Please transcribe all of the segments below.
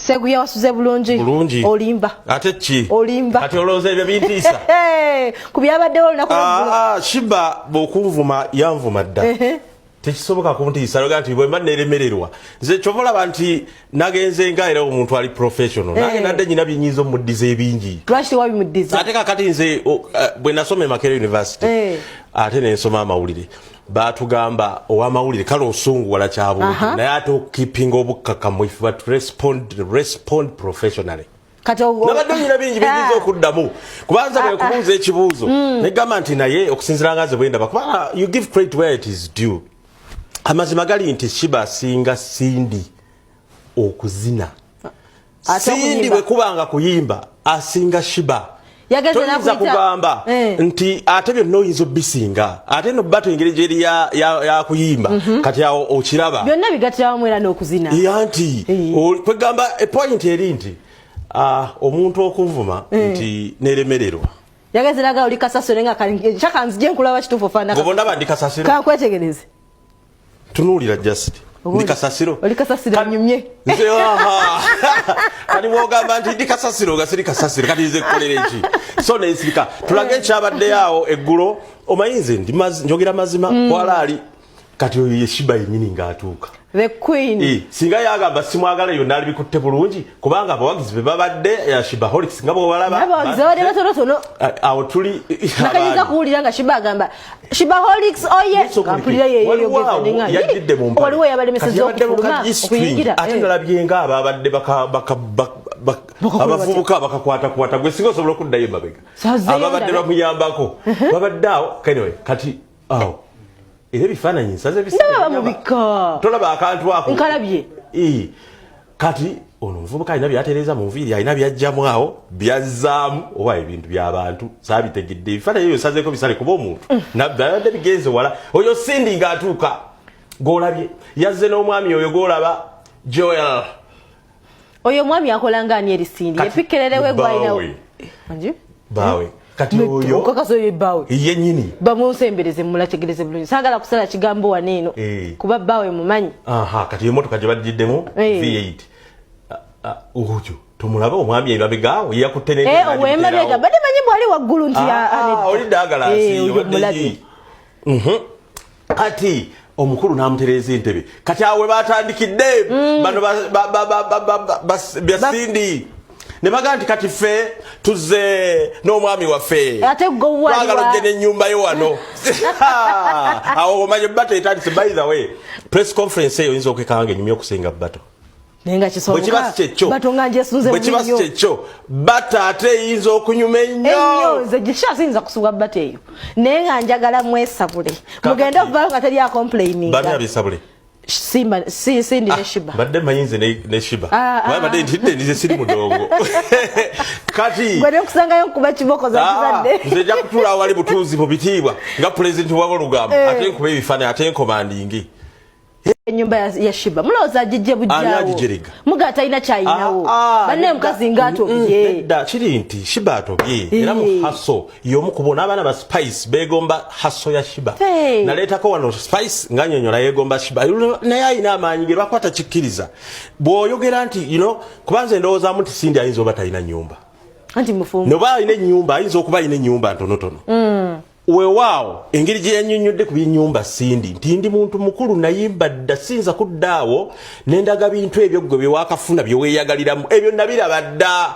Seguya wasuze bulungi. Olimba. Ate ki? Olimba. Ate olowooza ebyo bintisa. Kubyabaddewo olunaku Sheebah bw'okunvuma yanvuma dda. Tekisoboka kuntiisa loga nti bwe mba neremererwa. Nze kyova nti nagenze nga era omuntu ali professional. Nange nadde nyina byenyiza omuddiza ebingi. Lwaki tewabimuddiza? Ate kakati nze bwe nasoma e Makerere University ate ne nsoma amawulire. Batugamba ow'amawulire kale osunguwala kyabuntu naye ate okukipinga obukkakkamu if but respond professionally. Nabadde nyina bingi binyiza okuddamu kubanza bwe kubuuza ekibuuzo negamba nti naye okusinziira nga nze bwe ndaba kubanga you give credit where it is due. Amazima gali nti Sheebah asinga Sindi okuzina. Sindi bwe kubanga kuyimba asinga Sheebah. Toyinza kugamba nti ate byonna oyinza obisinga ate no bato engeri gyeri ya kuyimba kati awo okiraba byonna bigatira wamu era n'okuzina nti kwegamba epoint eri nti omuntu okunvuma nti neremererwa yagezeraga oli kasasiro nga kyakanzije nkulaba kituufu faana ngobondaba ndi kasasiro kankwetegereze tunuulira just ndi kasasiro oli kasasiro nyumye nze kati mwogamba nti ndi kasasiro nga siri kasasiro kati nze kukolera eki so nensirika tulage ekyabadde awo eggulo omayinze njogera mazima kwalaali kati oyo ye Sheebah yennyini ng'atuuka the queen singa yagamba simwagala yonna ali bikutte bulungi kubanga abawagizi be babadde ya Sheebaholics nga bw'obalaba awo tuli nakayinza kuwulira nga Sheebah agamba Sheebaholics oye kampulira yajjidde mu mpale waliwo yabalemeseza okufuluma okuyingira ate ndalabye nga ababadde abavubuka bakakwatakwata gwe singa osobola okuddayo emabega ababadde bamuyambako babadde awo kati awo era ebifaananyi nsaze bisabamubika tolaba akantu ako nkalabye kati ono omuvubuka alina byatereeza mu nviiri alina byajjamu awo byazzaamu oba ebintu by'abantu saabitegedde ebifaananyi ebyo nsazeeko bisale kuba omuntu nabadde bigenze wala oyo Sindi ng'atuuka g'olabye yazze n'omwami oyo g'olaba Joel oyo omwami akola nga ani eri Sindi epikkererewe gwalinawo baawe kati oyo kakasoyo bawe yennyini bamunsembereze mulategereze bulungi sagala kusala kigambo waneeno kuba bawe mumanyi kati emotoka gye baddiddemu V8 oyo tomulaba omwami emabegaawo yakutte owemabega badde manyi bwali waggulu nti oli ddagala nsi kati omukulu n'amutereeza entebe kati awe batandikidde bano bya Sindi ne baga nti kati ffe tuzze n'omwami waffe twagala ojje n'ennyumba yo wano awo omanye bato etandise by the way press conference eyo oyinza okwekanga enyuma okusenga bato bwe kiba si kyekyo bato ate eyinza okunyuma ennyo nze gishasinza kusuba bato eyo naye nga njagala mwesabule mugende okuvayo nga teri acomplaininga bani abisabule Sindi ne Sheebah badde mayinze ne Sheebah badde ntidde ndize siri mudongo kati gwene kusangayo nkuba kiboko za kizadde nze nja kutuula awali butuuzi mu bitiibwa nga pulezidenti w'Olugambo ate nkuba ebifaananyi ate nkomandingi ennyumba ya Sheebah mulowooza agijje bujjaawo muga atalina kyayinawo banne mukazi ng'atobye dda kiri nti Sheebah atobye era mu haso y'omu kubona abaana ba Spice beegomba haso ya Sheebah naleetako wano Spice ng'annyonnyola yeegomba Sheebah naye ayina amaanyi ge lwakwata kikkiriza bw'oyogera nti kubanza endowoozaamu nti Sindi ayinza oba talina nnyumba anti mufumbo noba alina ennyumba ayinza okuba alina ennyumba ntonotono weewaawo engeri gye yannyonnyodde ku by'ennyumba Sindi nti ndi muntu mukulu nayimba dda siyinza kuddaawo nendaga bintu ebyo gwe byewakafuna byeweeyagaliramu ebyo nabiraba dda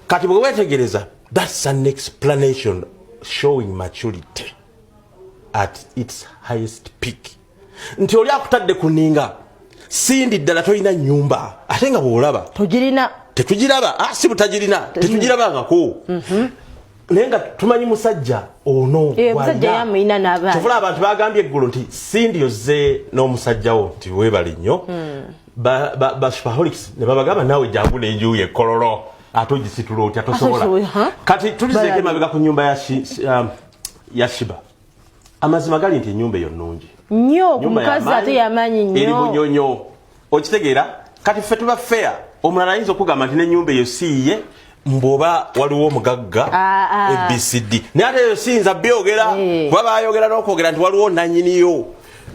kati bwe weetegereza that's an explanation showing maturity at its highest peak nti oli akutadde ku nninga Sindi ddala tolina nnyumba ate nga bw'olaba tetugiraba si butagirina tetugirabangako naye nga tumanyi musajja ono musajja yamuyina n'abaana kyovula abantu bagambye eggulu nti Sindi ozze n'omusajjawo nti weebale nnyo ba Sheebaholics ne babagamba naawe jangu n'enjuuyo ekololo ate ogisitula otya tosobola kati tulizeeko emabega ku nnyumba ya Sheebah amazima gali nti ennyumba eyo nnungi nnyo ku mukazi ate yamaanyi nnyo eri munyonyo okitegeera kati ffe tuba fair omulala ayinza okugamba nti n'ennyumba eyo siiye mboba waliwo omugagga ABCD naye ate eyo siyinza byogera kuba bayogera n'okwogera nti waliwo nannyiniyo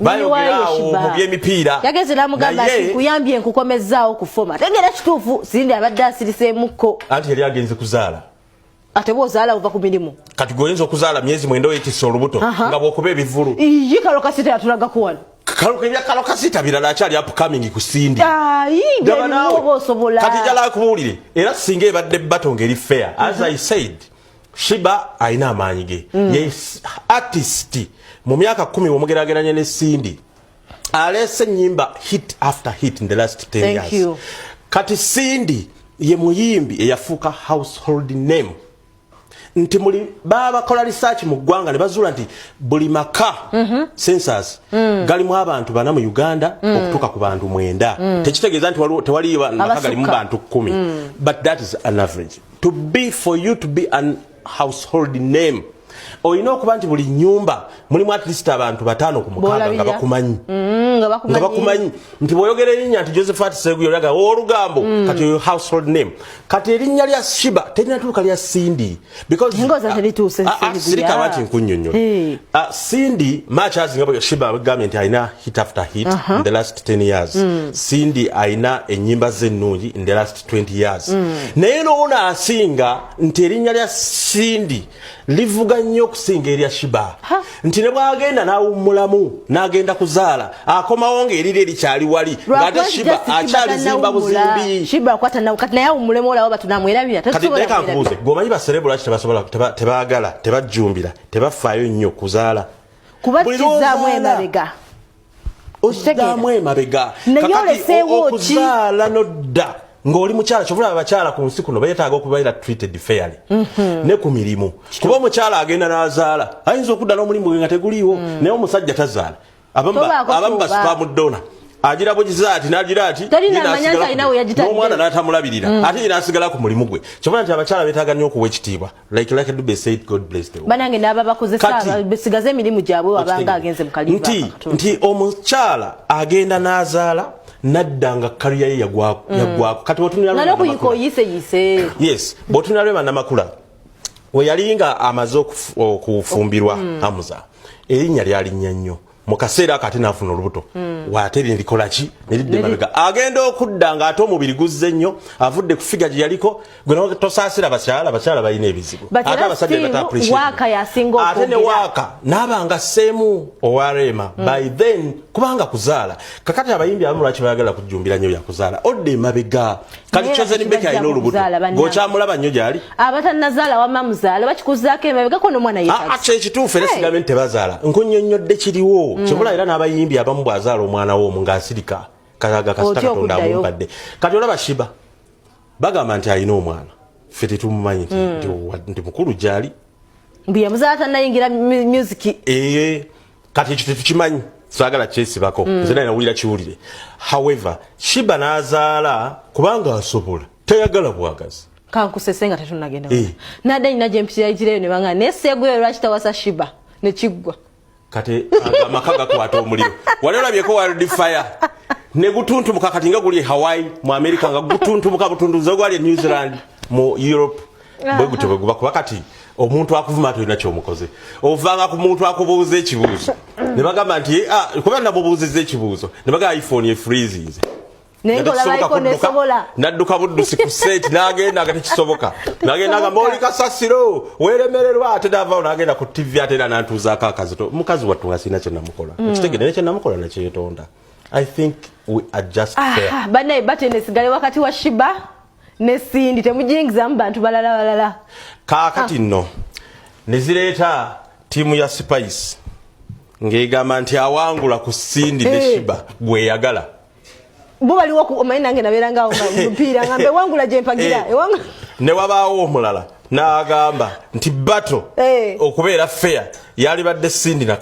bayogerawo mu by'emipiira yageze namugamba kuyambye nkukomezaawo kufoma tegera kituufu Sindi abadde asiriseemukko anti yali agenze kuzaala ate bw'ozaala ova ku mirimu kati goyinza okuzaala myezi 9 oyitisa olubuto nga bw'okuba ebivulu iyi kalokasita yatulagako wano kalokasita birala akyali upcoming ku Sindi osobola kati jala kubuulire era singa ebadde bato ngeri fair as I said Sheebah ayina amaanyi ge yes artist mu myaka 10 omugerageranye ne Sindi alese nyimba hit after hit in the last 10 years. Thank you. Kati Sindi ye muyimbi eyafuuka household name nti muli baba kola research mu ggwanga ne bazuula nti buli maka census galimu abantu bana mu Uganda okutuuka ku bantu 9 tekitegeeza nti tewali maka galimu bantu 10 but that is an average for you to be an household name oyina okuba nti buli nyumba mulimu at least abantu 5 ku mukaaga nga bakumanyi nga bakumanyi nti bw'oyogera erinnya nti Josephat Seguya olaga olugambo kati oyo household name kati erinnya lya Sheebah terinatuuka lya Sindi because sirika lwaki nkunnyonnyola Sindi much as nga Sheebah agambye nti alina hit after hit in the last 10 years Sindi alina ennyimba ze ennungi in the last 20 years naye n'ono asinga nti erinnya lya Sindi livuga nnyo okusinga erya Sheebah nti ne bw'agenda n'awummulamu n'agenda kuzaala akomawo ng'eriri erikyali wali ng'ate Sheebah akyalizimba buzimbi Sheebah akwata nawe kati naye awummulemu olaba batunamwerabira kati leka nkubuuze gwomanyi baserebu lwaki tebasobola tebaagala tebajjumbira tebafaayo nnyo kuzaala kubakkizaamu emabega ozzaamu emabega kakati okuzaala nodda ng'oli mukyala kyovula abakyala ku nsi kuno beetaaga okubaira treated fairly ne ku mirimu kuba omukyala agenda n'azaala ayinza okudda n'omulimu gwe nga teguliiwo naye omusajja tazaala abamu basipaamu ddona agira bugizaati n'agira ati n'omwana n'atamulabirira ate ye n'asigala ku mulimu gwe kyovula nti abakyala beetaaga nnyo okuwa ekitiibwa like Dube said God bless the world banange n'aba bakozesa besigaze emirimu gyabwe wabanga agenze mu kaliba nti omukyala agenda n'azaala naddanga kariya ye yagwako kati yes botunalwe banamakula we yalinga amaze okufumbirwa Hamza erinnya lyalinya nnyo mu kaseera akati n'afuna olubuto waateri likola ki nelidde mabega agenda okudda nga ate omubiri guzze nnyo avudde ku figa gye yaliko gwe tosaasira abakyala balina ebizibu ate abasajja ate ne waaka n'abanga seemu owareema by then kubanga kuzaala kakati abayimbi abamu lwaki bayagala kujjumbira nnyo byakuzaala odde emabega kati Chosen Beki alina olubuto ng'okyamulaba nnyo gyali abatannazaala wamma muzaala bakikuzaako emabega ko n'omwana yeekyo ekituufu era sigambe nti tebazaala nkunnyonnyodde kiriwo kyobula era n'abayimbi abamu bw'azaala omwana w'omu ng'asirika kaga kasita Katonda amumpadde kati olaba Sheebah bagamba nti alina omwana ffe tetumumanyi nti mukulu gyali mbu yamuzaala tannayingira music kati ekyo tetukimanyi saagala kyesibako nze naye nawulira kiwulire however Sheebah n'azaala kubanga asobola tayagala bwagazi kankusese nga tetunagenda nadde nyina gye mpitira egireyo ne banga naye Seguya lwaki tawasa Sheebah ne kiggwa kati amaka gakwata omuliro wali olabyeko wildfire ne gutuntumuka kati nga guli Hawaii mu America nga gutuntumuka butunduzo gwali New Zealand mu Europe bwe gutebwe guba kuba kati omuntu akuvuma tulina kyomukoze ovanga ku muntu akubuuza ekibuuzo ne bagamba nti kuba namubuuzizza ekibuuzo ne bagamba iPhone ye freezes nadduka buddusi ku seti n'agenda nga tekisoboka n'agenda nga moli kasasiro weeremererwa ate n'avaawo n'agenda ku TV ate era n'antuuzaako akazito mukazi wattu nga sirina kye namukola ekitegere nekye namukola nakyetonda I think we are just fair bannaye batenesigale wakati wa Sheebah ne Sindi temujingizamu bantu balala kaakati nno ne zireeta ttiimu ya Spice ng'egamba nti awangula ku Sindi ne Sheebah gweyagala bo baliwo omanyi nange nabeeranga mupiira ngambe wangula gye mpagira ne wabaawo omulala n'agamba nti bato okubeera fair yali badde Sindi na